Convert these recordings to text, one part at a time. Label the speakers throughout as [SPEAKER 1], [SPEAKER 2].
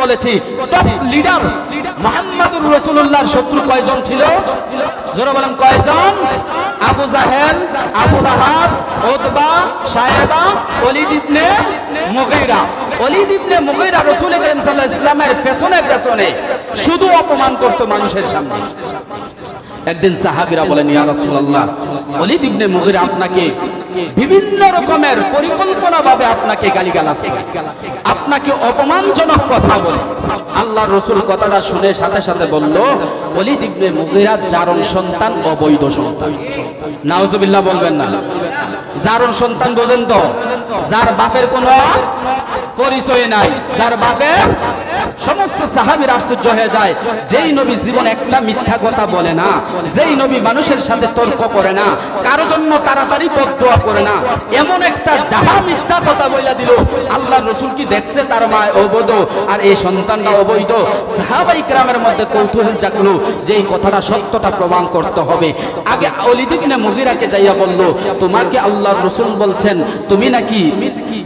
[SPEAKER 1] বলেছি top leader মুহাম্মদুর রাসূলুল্লাহর শত্রু কয়জন ছিল? জোরে বলেন কয়জন? আবু জাহেল, আবু লাহাব, উতবা, শায়বা, ওলীদ ইবনে মুগীরা। ওলীদ ইবনে মুগীরা রাসূল করিম সাল্লাল্লাহু আলাইহি ওয়াসাল্লামের পেছনে পেছনে শুধু অপমান করত মানুষের সামনে। একদিন সাহাবীরা বলেন, ইয়া রাসূলুল্লাহ, ওলীদ ইবনে মুগীরা আপনাকে বিভিন্ন রকমের পরিকল্পনাভাবে আপনাকে গালিগালাজ করে, আপনাকে অপমানজনক কথা বলে। আল্লাহর রাসূল কথাটা শুনে সাথে সাথে বলল, ওলীদ ইবনে মুগীরা জারণ সন্তান, অবৈধ সন্তান। নাউজুবিল্লাহ বলবেন না। জারণ সন্তান বোঝেন তো? যার বাপের কোনো পরিচয় নাই, যার বাপের। সমস্ত সাহাবীরা আশ্চর্য হয়ে যায়, যেই নবী জীবন একটা মিথ্যা কথা বলে না, যেই নবী মানুষের সাথে তর্ক করে না, কারো জন্য তাড়াতাড়ি বদদোয়া করে না, এমন একটা ডাহা মিথ্যা কথা বইলা দিল। আল্লাহর রাসূল কি দেখছে তার মা অবৈধ আর এই সন্তানটা অবৈধ? সাহাবায়ে কেরামের মধ্যে কৌতূহল জাগলো যে এই কথাটা সত্যটা প্রমাণ করতে হবে। আগে ওলীদ ইবনে মুগীরাকে যাইয়া বলল, তোমাকে আল্লাহর রাসূল বলছেন তুমি নাকি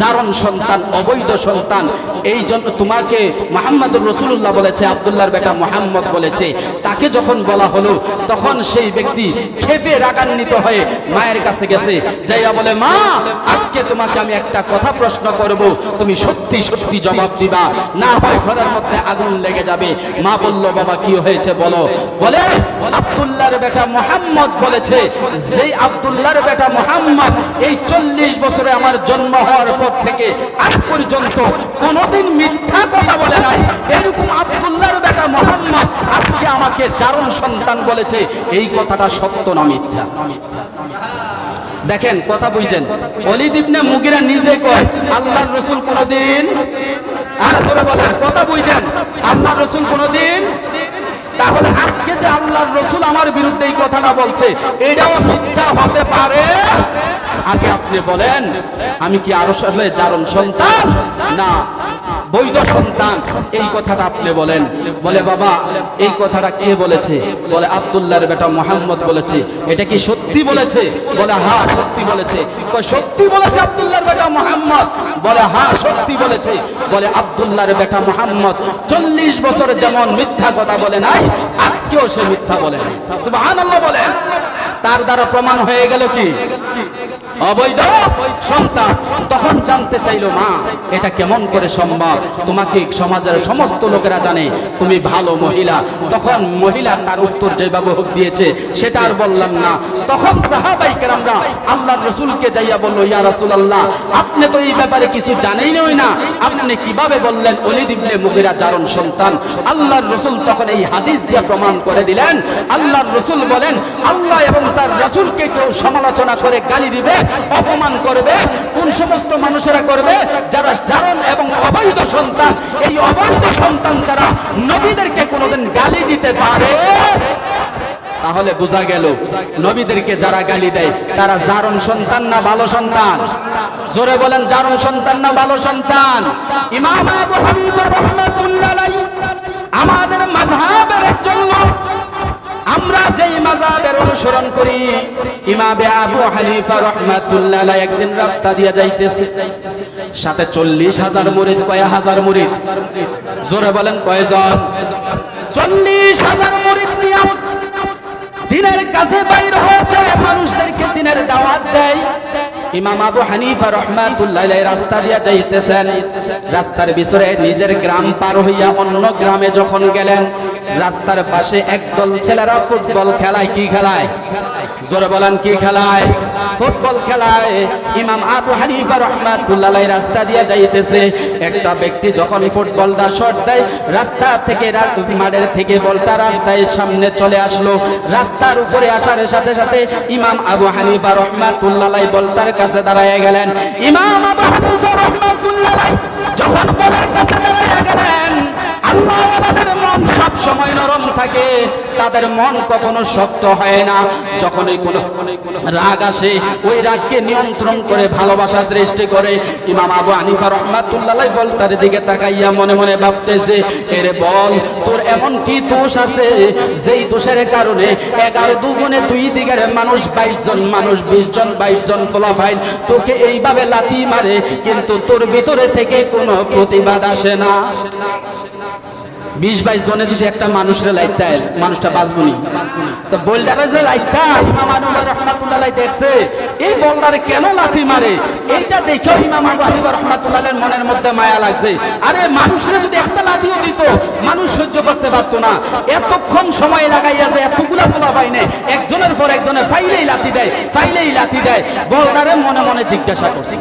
[SPEAKER 1] জারণ সন্তান, অবৈধ সন্তান, এই জন্য তোমাকে মুহাম্মদুর রাসূলুল্লাহ বলেছে, আব্দুল্লাহর বেটা মুহাম্মদ বলেছে। তাকে যখন বলা হলো তখন সেই ব্যক্তি ক্ষেপে রাগান্বিত হয়ে মায়ের কাছে গেছে, যাইয়া বলে, মা, আজকে তোমাকে আমি একটা কথা প্রশ্ন করব, তুমি সত্যি সত্যি জবাব দিবা, না হয় ঘরের মধ্যে আগুন লেগে যাবে। মা বলল, বাবা কি হয়েছে বলো। বলে, আব্দুল্লাহর বেটা মুহাম্মদ বলেছে, যেই আব্দুল্লাহর বেটা মুহাম্মদ এই 40 বছরে আমার জন্ম হওয়ার পর থেকে আজ পর্যন্ত কোনোদিন মিথ্যা কথা বলে নাই, এরকম আব্দুল্লাহর বেটা মুহাম্মদ আজকে আমাকে জারণ সন্তান বলেছে, এই কথাটা সত্য না মিথ্যা? দেখেন কথা বুঝছেন? ওলীদ ইবনে মুগীরা নিজে কয় আল্লাহর রাসূল কোনদিন, আর জোরে বলেন কথা বুঝছেন, আল্লাহর রাসূল কোনদিন। তাহলে আজকে যে আল্লাহর রাসূল আমার বিরুদ্ধে এই কথাটা বলছে, এটাও মিথ্যা হতে পারে? আগে আপনি বলেন, আমি কি আরো আসলে জারণ সন্তান না বৈধ সন্তান? এই কথাটা আপনি বলেন। বলে, বাবা এই কথাটা কে বলেছে? বলে, আব্দুল্লাহর বেটা মুহাম্মদ বলেছে। এটা কি সত্যি বলেছে? বলে, হ্যাঁ সত্যি বলেছে। সত্যি বলেছে আব্দুল্লাহর বেটা মুহাম্মদ? বলে, হ্যাঁ সত্যি বলেছে। বলে, আব্দুল্লাহর বেটা মুহাম্মদ 40 বছর যেমন মিথ্যা কথা বলে নাই, আজকেও সে মিথ্যা বলে নাই। সুবহানাল্লাহ বলে। তার দ্বারা প্রমাণ হয়ে গেল কি অবৈধ সন্তান। তখন জানতে চাইলো, মা এটা কেমন করে সম্ভব? তোমাকে সমাজের সমস্ত লোকেরা জানে তুমি ভালো মহিলা। তখন মহিলা তার উত্তর যেভাবে হোক দিয়েছে, সেটা আর বললাম না। তখন সাহাবায়ে কেরামরা আল্লাহর রাসূলকে যাইয়া বলল, ইয়া রাসূলুল্লাহ, আপনি তো এই ব্যাপারে কিছু জানেনই না, আপনি কিভাবে বললেন ওলীদ ইবনে মুগীরা জারণ সন্তান? আল্লাহর রাসূল তখন এই হাদিস দিয়ে প্রমাণ করে দিলেন। আল্লাহর রাসূল বলেন, আল্লাহ এবং তার রাসূলকে কেউ সমালোচনা করে গালি দিবে, অপমান করবে, কোন সমস্ত মানুষেরা করবে? যারা জারণ এবং অবৈধ সন্তান। এই অবৈধ সন্তান যারা নবীদেরকে কোনোদিন গালি দিতে পারে, তাহলে বোঝা গেল নবীদেরকে যারা গালি দেয় তারা জারণ সন্তান না ভালো সন্তান? জোরে বলেন, জারণ সন্তান না ভালো সন্তান? ইমাম আবু হানিফা রাহমাতুল্লাহ আলাইহি আমাদের মাযহাবের একজন লোক। আমরা যেই মাযহাবের অনুসরণ করি, ইমাম আবু হানিফা রাহমাতুল্লাহ আলাইহি একদিন রাস্তা দিয়ে যাইতেছে, সাথে 40,000 মুরিদ। কয় হাজার মুরিদ? জোরে বলেন কয়জন? 40,000 মুরিদ নিয়ে দিনের কাছে বাইর হয়েছে, মানুষদেরকে দিনের দাওয়াত দেয়। ইমাম আবু হানিফা রাহমাতুল্লাহ আলাইহি রাস্তা দিয়ে যাইতেছেন, রাস্তার ভিতরে নিজের গ্রাম পার হইয়া অন্য গ্রামে যখন গেলেন, রাস্তার পাশে একদল ছেলেরা ফুটবল খেলায়। কি খেলায়? জোরে বলেন কি খেলায়? ফুটবল খেলায়। ইমাম আবু হানিফা রাহমাতুল্লাহ আলাইহি রাস্তা দিয়ে যাইতেছে, একটা ব্যক্তি যখন ফুটবলটা শট দেয়, রাস্তা থেকে মাঠের থেকে বলটা রাস্তায় সামনে চলে আসলো। রাস্তার উপরে আসার সাথে সাথে ইমাম আবু হানিফা রাহমাতুল্লাহ আলাইহি বলটার কাছে দাঁড়ায় গেলেন। ইমাম আবু হানিফা রাহমাতুল্লাহ আলাইহি যখন বলের কাছে দাঁড়ায় গেলেন, আল্লাহওয়ালাদের মন সব সময় নরম থাকে, তাদের মন কখনো শক্ত হয় না। যখনই কোনো রাগ আসে ওই রাগকে নিয়ন্ত্রণ করে ভালোবাসা সৃষ্টি করে। ইমাম আবু হানিফা রাহমাতুল্লাহ আলাইহি বলতার দিকে তাকাইয়া মনে মনে ভাবতেছে, এরে বল তোর এমন কি দোষ আছে যেই দোষের কারণে 11 দুগুণে 2 দিকের মানুষ 22 জন মানুষ 20 জন 22 জন ফলাফাইল তোকে এইভাবে লাথি মারে, কিন্তু তোর ভিতরে থেকে কোনো প্রতিবাদ আসে না। 20-22 জনে যদি একটা মানুষের লাইতে মানুষটা বাঁচবনি, তো বোল্ডারে যে লাইতা ইমাম আবু হানিফা রাহমাতুল্লাহ আলাইহি দেখছে এই বোল্ডারে কেন লাথি মারে, এইটা দেখেও ইমাম আবু হানিফা রাহমাতুল্লাহ আলাইহির মনের মধ্যে মায়া লাগছে। আরে মানুষের যদি একটা লাথিও দিত মানুষ সহ্য করতে পারতো না, এতক্ষণ সময় লাগাইয়া যে এতগুলা ফলা পাইনে একজনের পর একজনে ফাইলেই লাথি দেয় ফাইলেই লাথি দেয়। বোল্ডারে মনে মনে জিজ্ঞাসা করছে,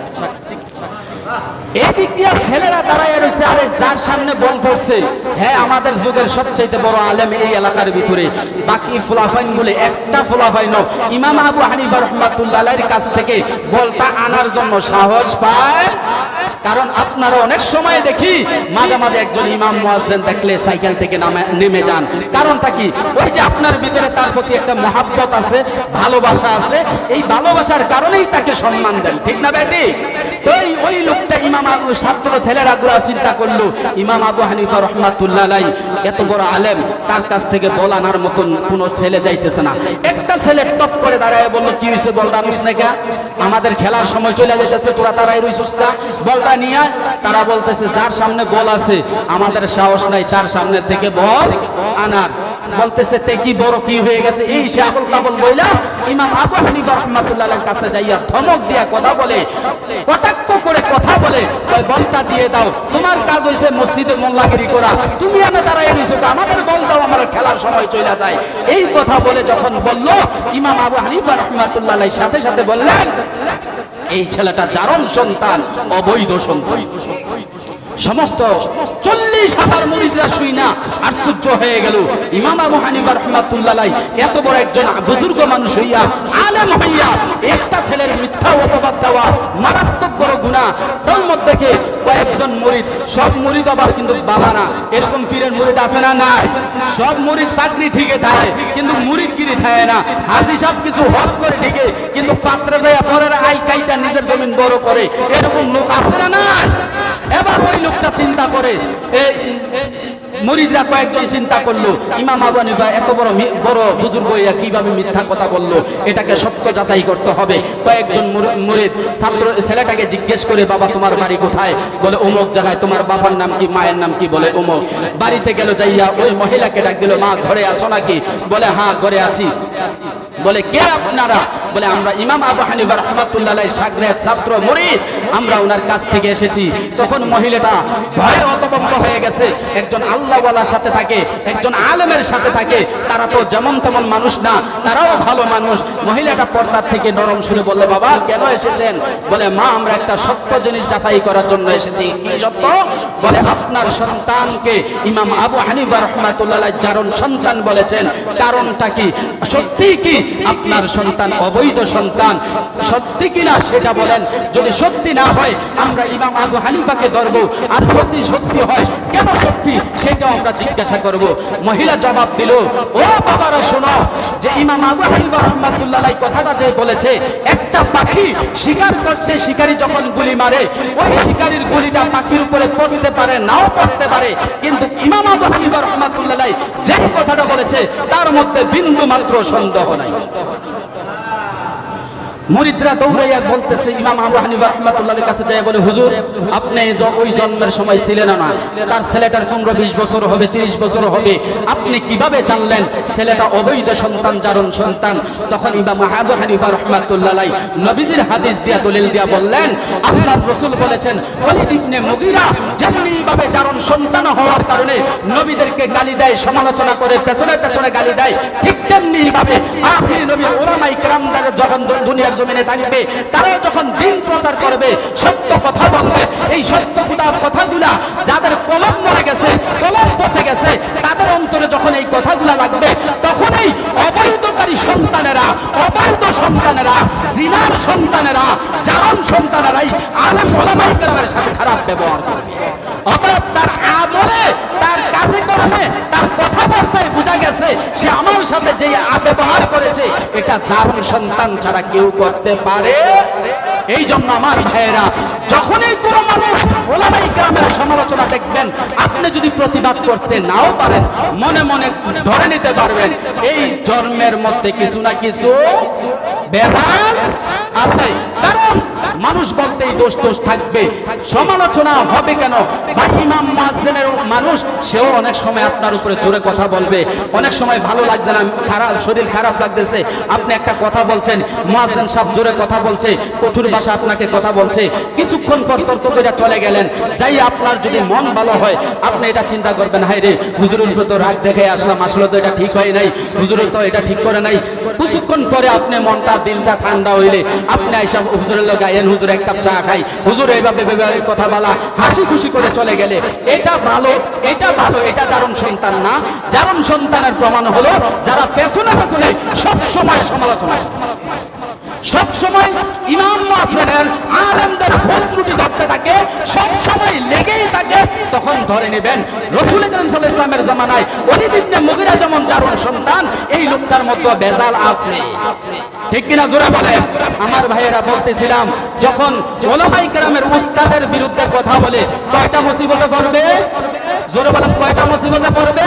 [SPEAKER 1] এই দিক দিয়া ছেলেরা দাঁড়াইয়া রয়েছে, আরে যার সামনে বল ধরছে হ্যাঁ আমাদের যুগের সবচেয়ে বড় আলেম এই এলাকার ভিতরে, বাকি ফুলাফাইন বলে একটা ফুলাফাইন ইমাম আবু হানিফা রাহমাতুল্লাহ আলাইহির কাছ থেকে বলটা আনার জন্য সাহস পায়। কারণ আপনারা অনেক সময় দেখি মাঝে মাঝে একজন ইমাম মুয়াজ্জিন দেখলে সাইকেল থেকে নেমে যান, কারণটা কি? ওই যে আপনার ভিতরে তার প্রতি একটা মহাব্বত আছে, ভালোবাসা আছে, এই ভালোবাসার কারণেই তাকে সম্মান দেন, ঠিক না বেটি? তো ওই লোকটা ইমাম আবু ছাত্র ছেলেরা গুলা চিন্তা করলো ইমাম আবু হানিফা রাহমাতুল্লাহ আলাইহি এত বড় আলেম, তার কাছ থেকে বল আনার মতন কোনো ছেলে যাইতেছে না। একটা ছেলে টপ করে দাঁড়ায় বলল, কি হয়েছে বলটা আনিস না কে? আমাদের খেলার সময় চলে যাচ্ছে, তোরা তারাই রইছিস না, বলটা নিয়ে। তারা বলতেছে যার সামনে বল আছে আমাদের সাহস নাই তার সামনে থেকে বল আনার। বলতেছে তে কি বড় কি হয়ে গেছে, এই সে আবল তাবল বইলা ইমাম আবু হানিফা রাহমাতুল্লাহ আলাইহির কাছে যাইয়া ধমক দিয়া কথা বলে, কটাক্ষ করে কথা বলে, ওই বলটা দিয়ে দাও, তোমার কাজ হইছে মসজিদে মোল্লাগিরি করা, তুমি এনে দাঁড়াইয়া নিছো, আমাদের বল দাও, আমার খেলার সময় চলে যায়। এই কথা বলে যখন বলল ইমাম আবু হানিফা রাহমাতুল্লাহ আলাইহির সাথে সাথে বললেন এই ছেলেটা জারণ সন্তান, অবৈধ সন্তান। সমস্ত 40,000 মুরিদরা শুই না আশ্চর্য হয়ে গেল। ইমাম আবু হানিফা রাহমাতুল্লাহ আলাইহি এত বড় একজন বুজুর্গ মানুষ হইয়া, আলেম হইয়া একটা ছেলের মিথ্যা অপবাদ দেওয়া মারাত্মক বড় গুনাহ। তার মধ্যে কয়েকজন মুরিদ, সব মুরিদ আবার কিন্তু বাবা না, এরকম ফিরের মুরিদ আছে না? নাই। সব মুরিদ চাকরি ঠিকই থাকে কিন্তু মুরিদগিরি থাকে না। হাজী সাহেব কিছু হজ করে ঠিকই কিন্তু পাত্রে যায় পরের আই কাইটা নিজের জমিন বড় করে, এরকম লোক আছে না? নাই। এবার ওই লোকটা চিন্তা করে, মুরিদরা কয়েকজন চিন্তা করলো ইমাম আবু হানিফা এত বড় বুজুর্গ হইয়া কিভাবে মিথ্যা কথা বললো, এটাকে সত্য যাচাই করতে হবে। কয়েকজন মুরিদ ছাত্র ছেলেটাকে জিজ্ঞেস করে, বাবা তোমার বাড়ি কোথায়? বলে অমুক জায়গায়। তোমার বাবার নাম কি, মায়ের নাম কি? বলে অমুক। বাড়িতে গেল, যাইয়া ওই মহিলাকে ডাক দিল, মা ঘরে আছো নাকি? বলে হ্যাঁ ঘরে আছি। বলে কে আপনারা? বলে আমরা ইমাম আবু হানিফা রাহমাতুল্লাহ আলাইহির শাগরেদ ছাত্র মুরিদ, আমরা ওনার কাছ থেকে এসেছি। তখন মহিলাটা ভয়ে হতভম্ব হয়ে গেছে। একজন আল্লাহওয়ালার সাথে থাকে, একজন আলেমের সাথে থাকে, তারা তো যেমন তেমন মানুষ না, তারাও ভালো মানুষ। মহিলাটা পর্দার থেকে নরম সুরে বললে, বাবা কেন এসেছেন? বলে মা আমরা একটা সত্য জিনিস যাচাই করার জন্য এসেছি। কি সত্য? বলে আপনার সন্তানকে ইমাম আবু হানিফা রাহমাতুল্লাহ আলাইহি জারণ সন্তান বলেছেন, কারণটা কি? সত্যি কি আপনার সন্তান অবৈধ সন্তান? সত্যি কিনা সেটা বলেন। যদি সত্যি না হয় আমরা ইমাম আবু হানিফাকে ধরব, আর যদি সত্যি হয় কেন সত্যি সেটাও আমরা জিজ্ঞাসা করব। মহিলা জবাব দিল, ও বাবারা শোনো, যে ইমাম আবু হানিফা রাহমাতুল্লাহ আলাইহি কথাটা যে বলেছে, একটা পাখি শিকার করতে শিকারী যখন গুলি মারে, ওই শিকারীর গুলিটা পাখির উপরে পড়তে পারে নাও পড়তে পারে, কিন্তু ইমাম আবু হানিফা রাহমাতুল্লাহ আলাইহি যে কথাটা বলেছে তার মধ্যে বিন্দু মাত্র সন্দেহ নাই। মুরিদরা দৌড়াইয়া বলতেছে ইমাম আবু হানিফা রাহমাতুল্লাহ আলাইহির কাছে যায়, বলে হুজুর আপনি ওই জন্মের সময় ছিলেন না, তার ছেলেটার 15-20 বছর হবে, 30 বছর হবে, আপনি কিভাবে জানলেন ছেলেটা অবৈধ সন্তান, জারণ সন্তান? তখন ইমাম আবু হানিফা রাহমাতুল্লাহ আলাইহি নবীজির হাদিস দিয়া দলিল দিয়া বললেন, আল্লাহর রাসূল বলেছেন ওয়ালিদ ইবনে মুগীরা যেমনি ভাবে জারণ সন্তান হওয়ার কারণে নবীদেরকে গালি দেয়, সমালোচনা করে, পেছনে পেছনে গালি দেয়, ঠিক তেমনি ভাবে আখির নবী উলামায়ে কেরামদের যখন দুনিয়ার জমিনে থাকবে, তারা যখন দিন প্রচার করবে, সত্য কথা বলবে, এই সত্য কথাগুলা যাদের কলম মরে গেছে, কলম পচে গেছে, তাদের অন্তরে যখন এই কথাগুলা লাগবে, তখনই অবৈধকারী সন্তানেরা, অবৈধ সন্তানেরা, জিনার সন্তানেরা, জারণ সন্তানেরাই আলেম উলামায়ে কেরামের সাথে খারাপ ব্যবহার করবে। অতএব তার আমলে, তার কাজে কর্মে, তার কথাবার্তায় বোঝা গেছে সে আমার সাথে যে ব্যবহার করেছে এটা জারুন সন্তান ছাড়া কেউ করতে পারে। এই জন্য আমার ভাইয়েরা, যখনই কোনো মানুষ ওলামায়ে কেরামের সমালোচনা দেখবেন, আপনি যদি প্রতিবাদ করতে নাও পারেন, মনে মনে ধরে নিতে পারবেন এই জন্মের মধ্যে কিছু না কিছু ভেজাল আছে। কারণ মানুষ বলতেই দোষ দোষ থাকবে, সমালোচনা হবে কেন? বা ইমাম মুয়াজ্জিনের মানুষ, সেও অনেক সময় আপনার উপরে জোরে কথা বলবে, অনেক সময় ভালো লাগছে না, খারাপ শরীর খারাপ লাগতেছে, আপনি একটা কথা বলছেন, মুয়াজ্জিন সাহেব জোরে কথা বলছে, কঠোর ভাষা আপনাকে কথা বলছে, কিছুক্ষণ পর তর্ক করে চলে গেলেন। যাই আপনার যদি মন ভালো হয়, আপনি এটা চিন্তা করবেন, হায় রে হুজুরের উপরে তো রাগ দেখে আসলাম, আসলে তো এটা ঠিক হয় নাই, হুজুরের তো এটা ঠিক করে নাই। কিছুক্ষণ পরে আপনি মনটা দিলটা ঠান্ডা হইলে আপনি আইসা হুজুরের লোক আইন, হুজুর এক কাপ চা খাই, হুজুর এইভাবে কথা বলা, হাসি খুশি করে চলে গেলে এটা ভালো, এটা ভালো, এটা জারণ সন্তান না। জারণ সন্তানের প্রমাণ হলো যারা পেছনে পেছনে সব সময় সমালোচনা, সব সময় ইমাম মুয়াজ্জিনের আলেমদের ভুল ত্রুটি ধরতে থাকে, সব সময় লেগেই থাকে, তখন ধরে নেবেন রাসূল করিম সাল্লাল্লাহু আলাইহি ওয়াসাল্লামের জামানায় ওলীদ ইবনে মুগীরা যেমন জারণ সন্তান, এই লোকটার মধ্যে বেজাল আছে। ঠিক কিনা জোরে বলেন। আমার ভাইয়েরা, বলতেছিলাম যখন ওলামায়ে কেরামের উস্তাদের বিরুদ্ধে কথা বলে কয়টা মুসিবতে পড়বে? জোরে বলেন, কয়টা মুসিবতে পড়বে?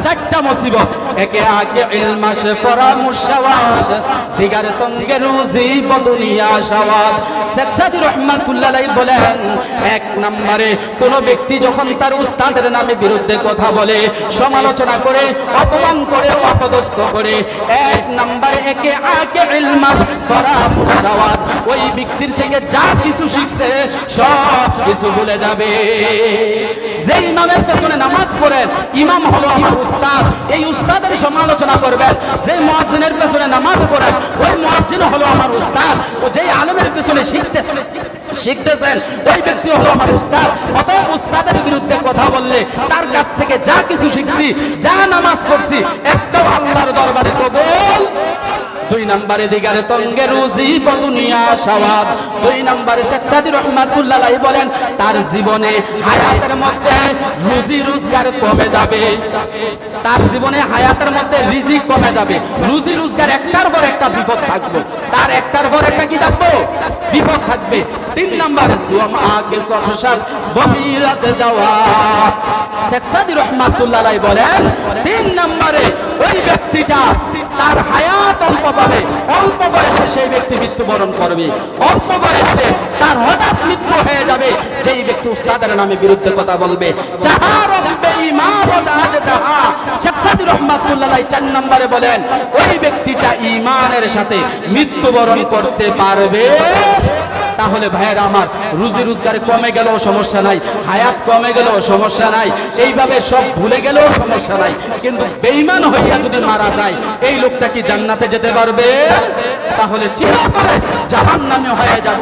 [SPEAKER 1] চারটা মুসিবত। একে আগে ইলমাশ ফরামুশ শাওয়াশ, দিগারে তঙ্গে রুজি বদুনিয়া শাওয়াদ। শেখ সাদী রাহমাতুল্লাহ আলাইহি বলেন, এক নম্বরে কোন ব্যক্তি যখন তার উস্তাদের নামে বিরুদ্ধে কথা বলে, সমালোচনা করে, অপমান করে, অপদস্থ করে, এক নম্বরে একে আগে ইলমাশ ফরামুশ শাওয়াদ, ওই ব্যক্তির থেকে যা কিছু শিখছে সব কিছু ভুলে যাবে। যে ইমামের পেছনে নামাজ পড়েন, ইমাম হলো আমার উস্তাদ, এই উস্তাদের সমালোচনা করবেন। যে মুয়াজ্জিনের পেছনে নামাজ পড়েন, ওই মুয়াজ্জিন হলো আমার উস্তাদ। ও যে আলেমের পেছনে শিখতেছেন, ওই ব্যক্তি হলো আমার উস্তাদ। অতএব উস্তাদের বিরুদ্ধে কথা বললে তার কাছ থেকে যা কিছু শিখছি, যা নামাজ পড়ছি, একটাও আল্লাহর দরবারে কবুল। দুই নম্বরে দিগারে তঙ্গে রুজি বদুনিয়া শাওয়াদ। দুই নম্বরে শেখ সাদী রাহমাতুল্লাহ আলাইহি বলেন, তার জীবনে হায়াতের মধ্যে রুজি রোজগার কমে যাবে, তার জীবনে হায়াতের মধ্যে রিজিক কমে যাবে। রুজি রোজগার একটার পর একটা বিপদ থাকবে, তার একটার পর একটা কি থাকবে? বিপদ থাকবে। তিন নম্বরে সুয়াম আগে সফসাদ বমিরাতে যাওয়া। শেখ সাদী রাহমাতুল্লাহ আলাইহি বলেন, তিন নম্বরে ওই ব্যক্তিটা তার হায়াত অল্প পাবে, অল্প বয়সে সেই ব্যক্তি মৃত্যুবরণ করবে, অল্প বয়সে তার হঠাৎ মৃত্যু হয়ে যাবে যেই ব্যক্তি উস্তাদের নামে বিরুদ্ধে কথা বলবে। যাহার বেঈমান আজ যাহা, শেখ সাদী রাহমাতুল্লাহ আলাইহি 4 নম্বরে বলেন, ওই ব্যক্তিটা ঈমানের সাথে মৃত্যুবরণ করতে পারবে। তাহলে ভাইয়েরা আমার, রুজি রোজগারে কমে গেলেও সমস্যা নাই, হায়াত কমে গেলেও সমস্যা নাই, এইভাবে সব ভুলে গেলেও সমস্যা নাই, কিন্তু বেঈমান হইয়া যদি মারা যায়, এই লোকটা কি জান্নাতে যেতে পারবে? তাহলে চিরতরে জাহান্নামে হয়ে যাবে।